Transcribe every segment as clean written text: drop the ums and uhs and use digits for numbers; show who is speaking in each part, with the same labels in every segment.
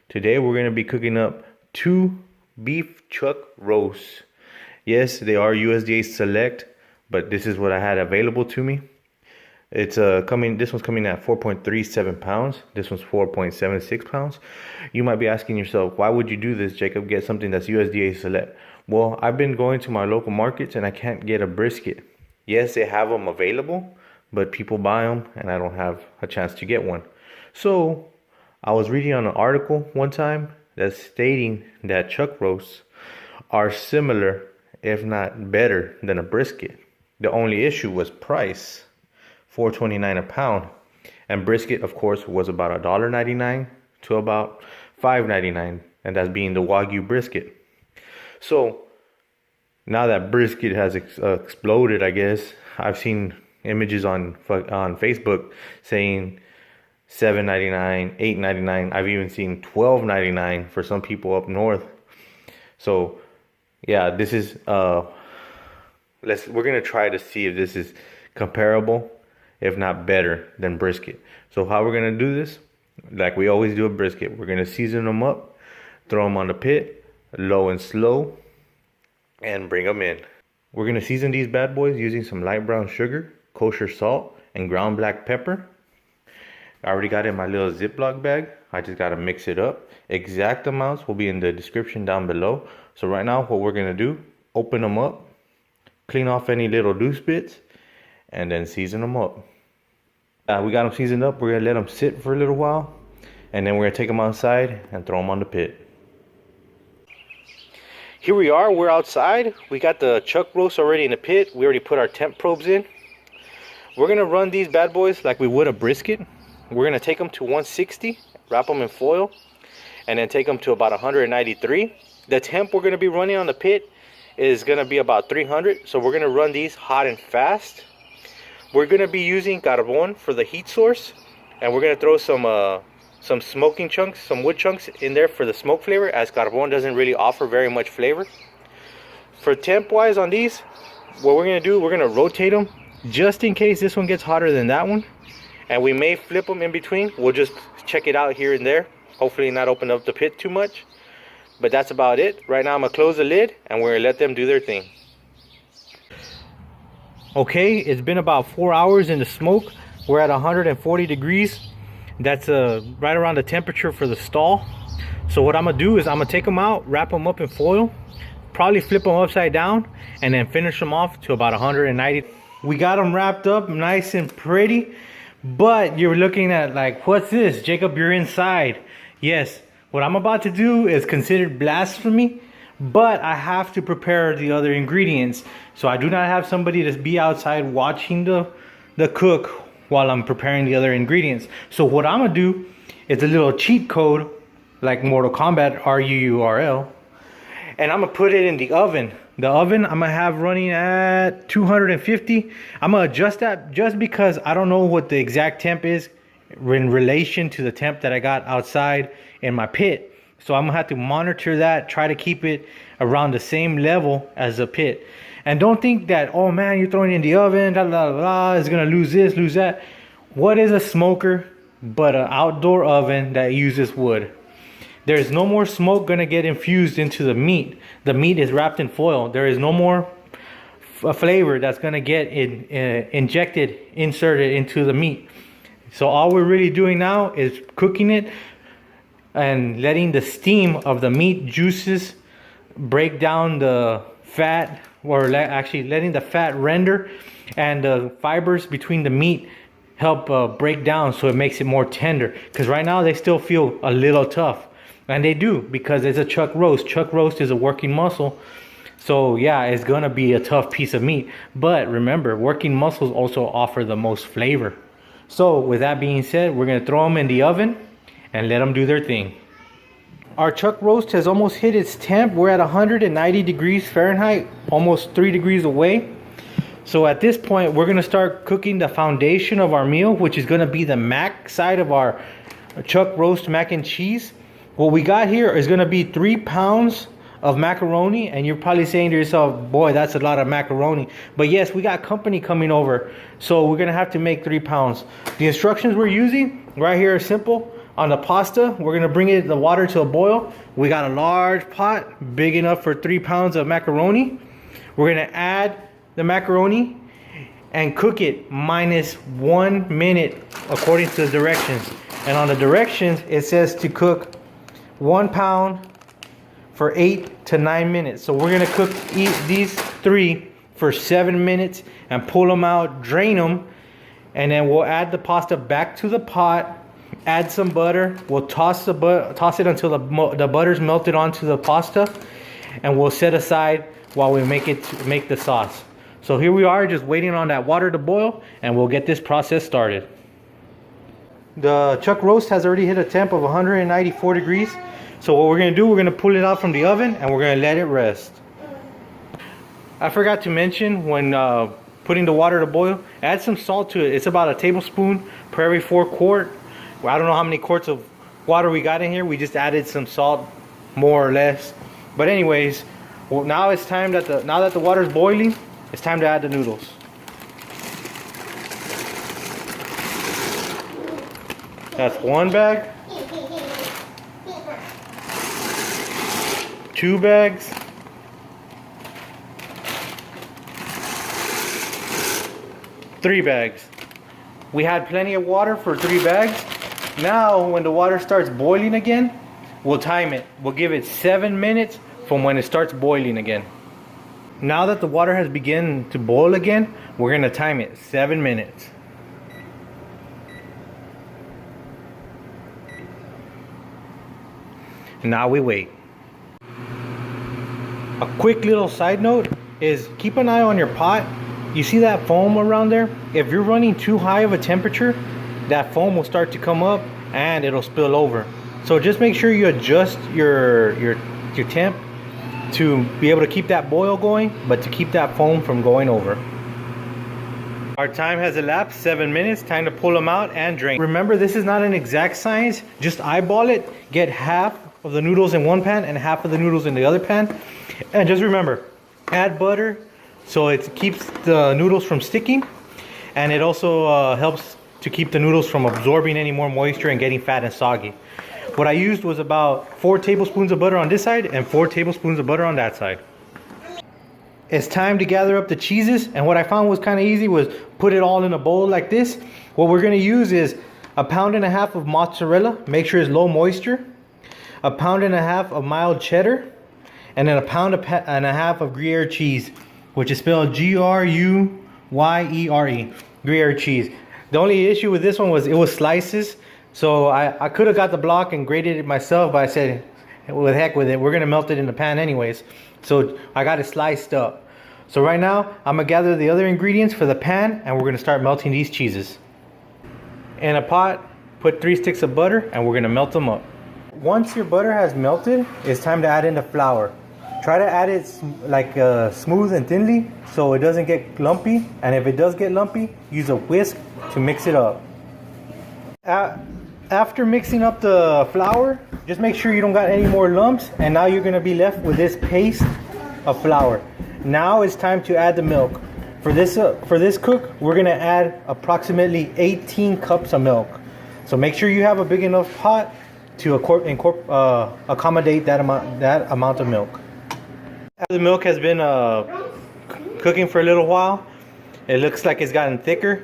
Speaker 1: Today we're going to be cooking up 2 beef chuck roasts. Yes, they are USDA select, but this is what I had available to me. It's this one's coming at 4.37 pounds. This one's 4.76 pounds. You might be asking yourself, why would you do this, Jacob? Get something that's USDA select. Well, I've been going to my local markets and I can't get a brisket. Yes, they have them available, but people buy them and I don't have a chance to get one. So I was reading on an article one time that's stating that chuck roasts are similar, if not better, than a brisket. The only issue was price, $4.29 a pound, and brisket, of course, was about $1.99 to about $5.99, and that's being the Wagyu brisket. So now that brisket has exploded, I guess I've seen images on Facebook saying $7.99, $8.99. I've even seen $12.99 for some people up north. So yeah, this is we're gonna try to see if this is comparable, if not better than brisket. So how we're gonna do this, like we always do a brisket, we're gonna season them up, throw them on the pit, low and slow, and bring them in. We're gonna season these bad boys using some light brown sugar, kosher salt, and ground black pepper. I already got it in my little Ziploc bag. I just gotta mix it up. Exact amounts will be in the description down below. So right now what we're gonna do, open them up, clean off any little loose bits, and then season them up. We got them seasoned up. We're gonna let them sit for a little while, and then we're gonna take them outside and throw them on the pit. Here we are, we're outside. We got the chuck roast already in the pit. We already put our temp probes in. We're gonna run these bad boys like we would a brisket. We're gonna take them to 160, wrap them in foil, and then take them to about 193. The temp we're gonna be running on the pit is gonna be about 300. So we're gonna run these hot and fast. We're gonna be using carbon for the heat source, and we're gonna throw some smoking chunks, some wood chunks in there for the smoke flavor, as carbon doesn't really offer very much flavor. For temp wise on these, what we're gonna do, we're gonna rotate them just in case this one gets hotter than that one, and we may flip them in between. We'll just check it out here and there, hopefully not open up the pit too much. But that's about it. Right now I'm gonna close the lid and we're gonna let them do their thing. Okay, it's been about 4 hours in the smoke. We're at 140 degrees. That's right around the temperature for the stall. So what I'm gonna do is I'm gonna take them out, wrap them up in foil, probably flip them upside down, and then finish them off to about 190. We got them wrapped up nice and pretty, but you're looking at like, what's this, Jacob? You're inside. Yes, what I'm about to do is considered blasphemy, but I have to prepare the other ingredients. So I do not have somebody to be outside watching the cook while I'm preparing the other ingredients. So what I'm gonna do is a little cheat code, like Mortal Kombat, RUURL, and I'm gonna put it in the oven. The oven I'm gonna have running at 250. I'm gonna adjust that just because I don't know what the exact temp is in relation to the temp that I got outside in my pit. So I'm gonna have to monitor that, try to keep it around the same level as the pit. And don't think that, oh man, you're throwing it in the oven, blah, blah, blah, it's gonna lose this, lose that. What is a smoker but an outdoor oven that uses wood? There's no more smoke gonna get infused into the meat. The meat is wrapped in foil. There is no more flavor that's gonna get inserted into the meat. So all we're really doing now is cooking it and letting the steam of the meat juices break down the fat, or actually letting the fat render, and the fibers between the meat help break down, so it makes it more tender. Because right now they still feel a little tough, and they do, because it's a chuck roast. Chuck roast is a working muscle, so yeah, it's gonna be a tough piece of meat. But remember, working muscles also offer the most flavor. So with that being said, we're gonna throw them in the oven and let them do their thing. Our chuck roast has almost hit its temp. We're at 190 degrees Fahrenheit, almost 3 degrees away. So at this point, we're gonna start cooking the foundation of our meal, which is gonna be the mac side of our chuck roast mac and cheese. What we got here is gonna be 3 pounds of macaroni, and you're probably saying to yourself, boy, that's a lot of macaroni. But yes, we got company coming over, so we're gonna have to make 3 pounds. The instructions we're using right here are simple. On the pasta, we're gonna bring the water to a boil. We got a large pot, big enough for 3 pounds of macaroni. We're gonna add the macaroni and cook it minus 1 minute according to the directions. And on the directions, it says to cook 1 pound for 8 to 9 minutes. So we're gonna cook these 3 for 7 minutes and pull them out, drain them, and then we'll add the pasta back to the pot, add some butter. We'll toss it until the butter's melted onto the pasta, and we'll set aside while we make the sauce. So here we are, just waiting on that water to boil, and we'll get this process started. The chuck roast has already hit a temp of 194 degrees. So what we're gonna do, we're gonna pull it out from the oven and we're gonna let it rest. I forgot to mention, when putting the water to boil, add some salt to it. It's about a tablespoon per every 4 quart. I don't know how many quarts of water we got in here. We just added some salt, more or less. But anyways, well, now it's time that the water is boiling, it's time to add the noodles. That's 1 bag, 2 bags, 3 bags. We had plenty of water for 3 bags. Now when the water starts boiling again, we'll time it. We'll give it 7 minutes from when it starts boiling again. Now that the water has begun to boil again, we're gonna time it 7 minutes. Now we wait. A quick little side note is keep an eye on your pot. You see that foam around there? If you're running too high of a temperature, that foam will start to come up and it'll spill over. So just make sure you adjust your temp to be able to keep that boil going, but to keep that foam from going over. Our time has elapsed, 7 minutes. Time to pull them out and drain. Remember, this is not an exact science. Just eyeball it. Get half of the noodles in one pan and half of the noodles in the other pan. And just remember, add butter so it keeps the noodles from sticking, and it also helps to keep the noodles from absorbing any more moisture and getting fat and soggy. What I used was about 4 tablespoons of butter on this side and 4 tablespoons of butter on that side. It's time to gather up the cheeses, and what I found was kind of easy was put it all in a bowl like this. What we're going to use is 1.5 pounds of mozzarella, make sure it's low moisture, 1.5 pounds of mild cheddar, and then 1.5 pounds of Gruyere cheese, which is spelled Gruyere, Gruyere cheese. The only issue with this one was it was slices, so I could have got the block and grated it myself, but I said, well, the heck with it, we're gonna melt it in the pan anyways. So I got it sliced up. So right now I'm gonna gather the other ingredients for the pan, and we're gonna start melting these cheeses. In a pot, put 3 sticks of butter, and we're gonna melt them up. Once your butter has melted, it's time to add in the flour. Try to add it like smooth and thinly so it doesn't get lumpy, and if it does get lumpy, use a whisk to mix it up. After mixing up the flour, just make sure you don't got any more lumps, and now you're going to be left with this paste of flour. Now it's time to add the milk. For this cook, we're going to add approximately 18 cups of milk. So make sure you have a big enough pot to accommodate that amount of milk. After the milk has been cooking for a little while, it looks like it's gotten thicker.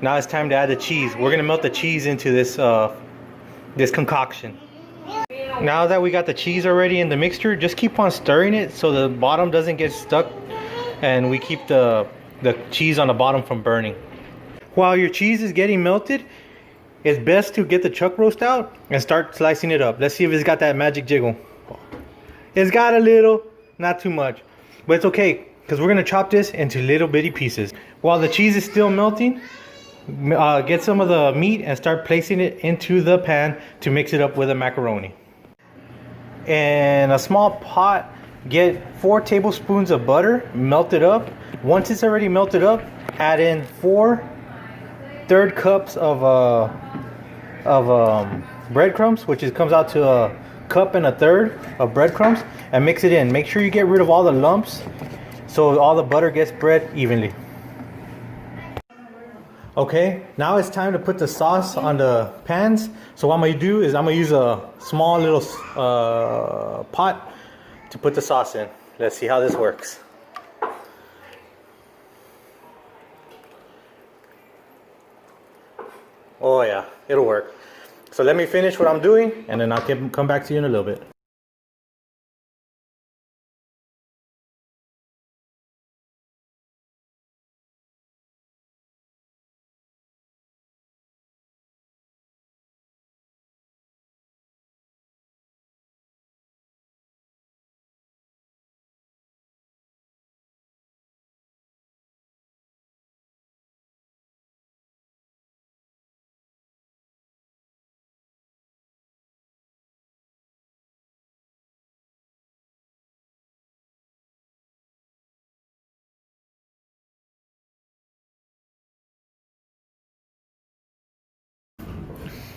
Speaker 1: Now it's time to add the cheese. We're gonna melt the cheese into this this concoction. Now that we got the cheese already in the mixture, just keep on stirring it so the bottom doesn't get stuck, and we keep the cheese on the bottom from burning. While your cheese is getting melted, it's best to get the chuck roast out and start slicing it up. Let's see if it's got that magic jiggle. It's got a little, not too much, but it's okay because we're gonna chop this into little bitty pieces. While the cheese is still melting, get some of the meat and start placing it into the pan to mix it up with the macaroni. In a small pot, get 4 tablespoons of butter, melt it up. Once it's already melted up, add in 4 third cups of breadcrumbs, which comes out to a cup and a third of breadcrumbs, and mix it in. Make sure you get rid of all the lumps so all the butter gets spread evenly. Okay, now it's time to put the sauce on the pans. So what I'm gonna do is I'm gonna use a small little pot to put the sauce in. Let's see how this works. Oh yeah, it'll work. So let me finish what I'm doing and then I'll come back to you in a little bit.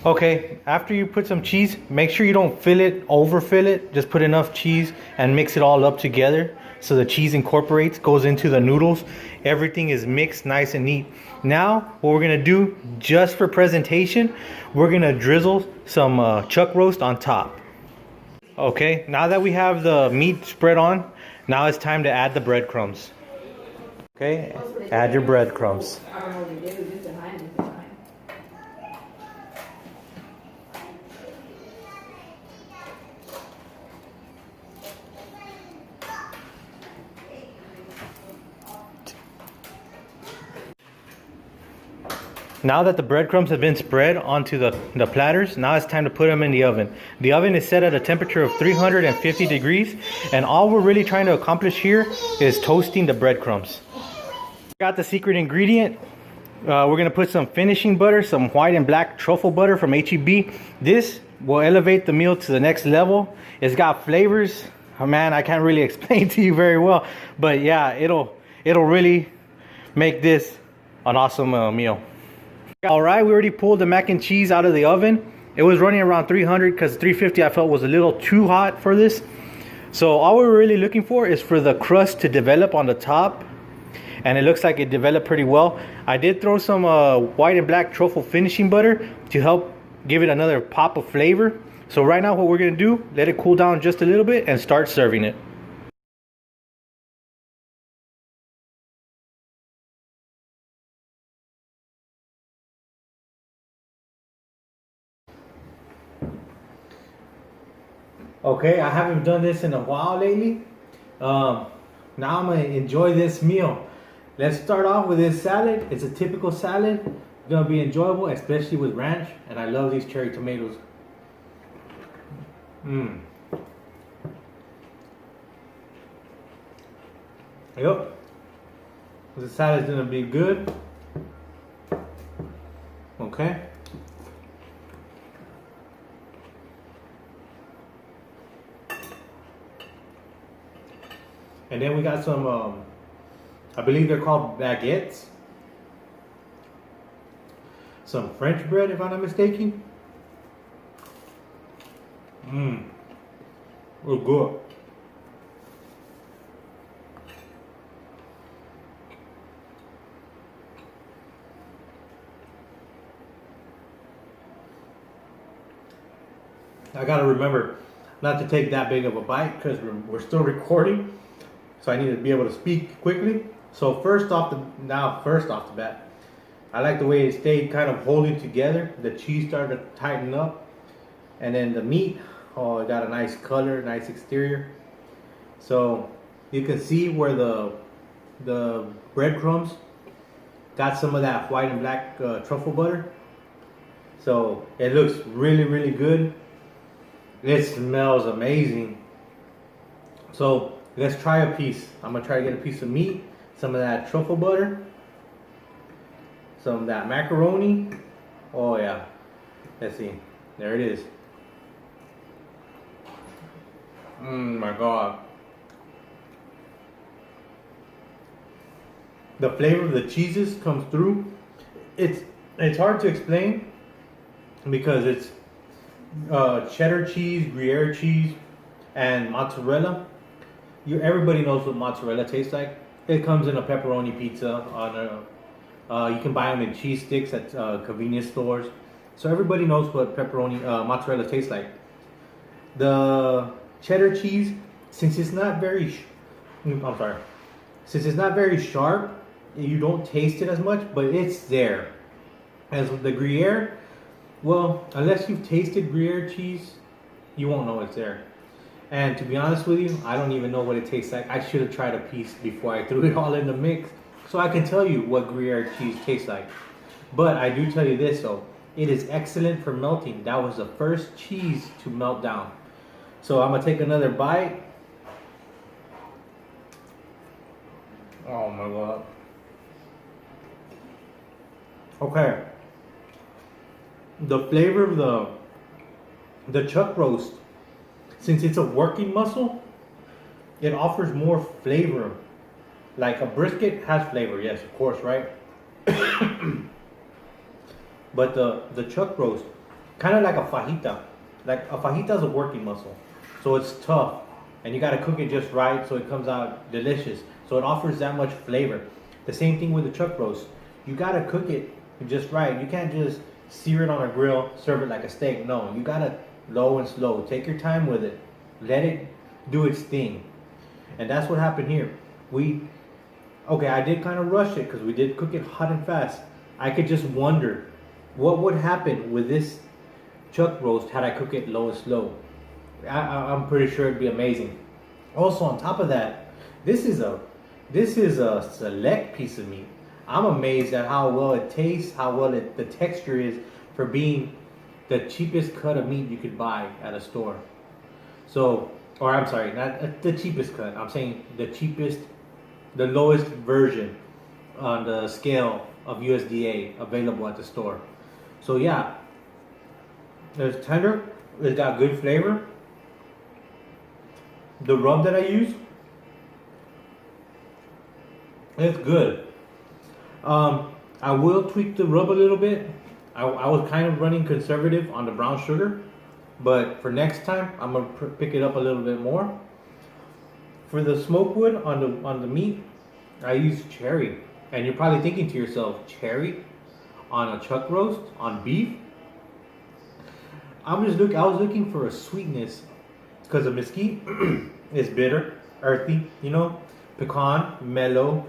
Speaker 1: Okay, after you put some cheese, make sure you don't overfill it. Just put enough cheese and mix it all up together so the cheese incorporates, goes into the noodles. Everything is mixed nice and neat. Now, what we're gonna do, just for presentation, we're gonna drizzle some chuck roast on top. Okay, now that we have the meat spread on, now it's time to add the breadcrumbs. Okay, add your breadcrumbs. Now that the breadcrumbs have been spread onto the platters, now it's time to put them in the oven. The oven is set at a temperature of 350 degrees, and all we're really trying to accomplish here is toasting the breadcrumbs. Got the secret ingredient. We're gonna put some finishing butter, some white and black truffle butter from HEB. This will elevate the meal to the next level. It's got flavors. Oh man, I can't really explain to you very well, but yeah, it'll really make this an awesome meal. All right, we already pulled the mac and cheese out of the oven. It was running around 300 because 350 I felt was a little too hot for this. So all we're really looking for is for the crust to develop on the top, and it looks like it developed pretty well. I did throw some white and black truffle finishing butter to help give it another pop of flavor. So right now what we're gonna do, let it cool down just a little bit and start serving it. Okay, I haven't done this in a while lately. Now I'm gonna enjoy this meal. Let's start off with this salad. It's a typical salad. It's gonna be enjoyable, especially with ranch. And I love these cherry tomatoes. Yep. The salad's gonna be good. Okay. And then we got some, I believe they're called baguettes. Some French bread, if I'm not mistaken. Real good. I gotta remember not to take that big of a bite because we're still recording. So I need to be able to speak quickly. So first off the bat, I like the way it stayed kind of holding together. The cheese started to tighten up, and then the meat, oh, it got a nice color, nice exterior. So you can see where the breadcrumbs got some of that white and black truffle butter. So it looks really, really good. It smells amazing. So let's try a piece. I'm gonna try to get a piece of meat, some of that truffle butter, some of that macaroni. Oh yeah, let's see. There it is. My God. The flavor of the cheeses comes through. It's hard to explain because it's cheddar cheese, Gruyere cheese, and mozzarella. Everybody knows what mozzarella tastes like. It comes in a pepperoni pizza, on You can buy them in cheese sticks at convenience stores. So everybody knows what pepperoni, mozzarella tastes like. The cheddar cheese, since it's not very, since it's not very sharp, you don't taste it as much, but it's there. As with the Gruyere, well, unless you've tasted Gruyere cheese, you won't know it's there. And to be honest with you, I don't even know what it tastes like. I should have tried a piece before I threw it all in the mix, so I can tell you what Gruyere cheese tastes like. But I do tell you this though, it is excellent for melting. That was the first cheese to melt down. So I'm gonna take another bite. Oh my god. Okay. The flavor of the chuck roast, since it's a working muscle, it offers more flavor. Like a brisket has flavor, yes, of course, right? But the chuck roast, kind of like a fajita. Like a fajita is a working muscle, so it's tough, and you gotta cook it just right so it comes out delicious. So it offers that much flavor. The same thing with the chuck roast. You gotta cook it just right. You can't just sear it on a grill, serve it like a steak. No, you gotta low and slow. Take your time with it. Let it do its thing. And that's what happened here. Okay, I did kind of rush it because we did cook it hot and fast. I could just wonder what would happen with this chuck roast had I cook it low and slow. I'm pretty sure it'd be amazing. Also, on top of that, this is a select piece of meat. I'm amazed at how well it tastes, how well the texture is for being the cheapest cut of meat you could buy at a store. So, or I'm sorry, not the cheapest cut. I'm saying the cheapest, the lowest version on the scale of USDA available at the store. So yeah, it's tender. It's got good flavor. The rub that I use, it's good. I will tweak the rub a little bit. I was kind of running conservative on the brown sugar, but for next time I'm gonna pick it up a little bit more. For the smoke wood on the meat, I use cherry, and you're probably thinking to yourself, cherry on a chuck roast on beef? I was looking for a sweetness because the mesquite is bitter, earthy, you know, pecan, mellow.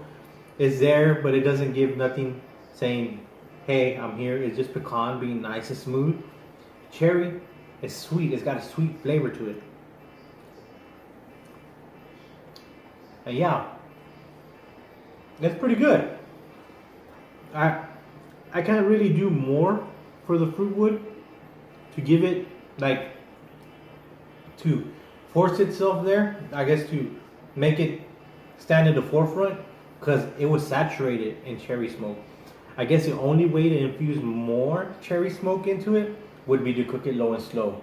Speaker 1: Is there, but it doesn't give nothing saying, hey, I'm here. It's just pecan being nice and smooth. Cherry is sweet. It's got a sweet flavor to it. And yeah, that's pretty good. I can't really do more for the fruit wood to give it, like, to force itself there. I guess to make it stand in the forefront, because it was saturated in cherry smoke. I guess the only way to infuse more cherry smoke into it would be to cook it low and slow.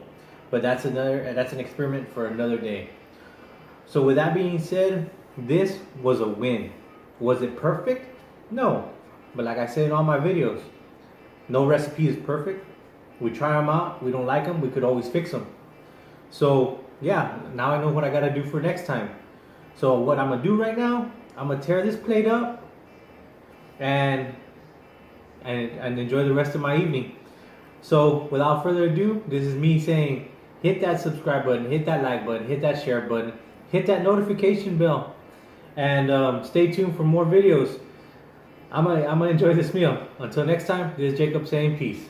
Speaker 1: But that's an experiment for another day. So with that being said, this was a win. Was it perfect? No. But like I said in all my videos, no recipe is perfect. We try them out. We don't like them. We could always fix them. So yeah, now I know what I gotta do for next time. So what I'm gonna do right now, I'm gonna tear this plate up and enjoy the rest of my evening. So without further ado, this is me saying, hit that subscribe button, hit that like button, hit that share button, hit that notification bell, and stay tuned for more videos. I'm gonna enjoy this meal. Until next time, this is Jacob saying peace.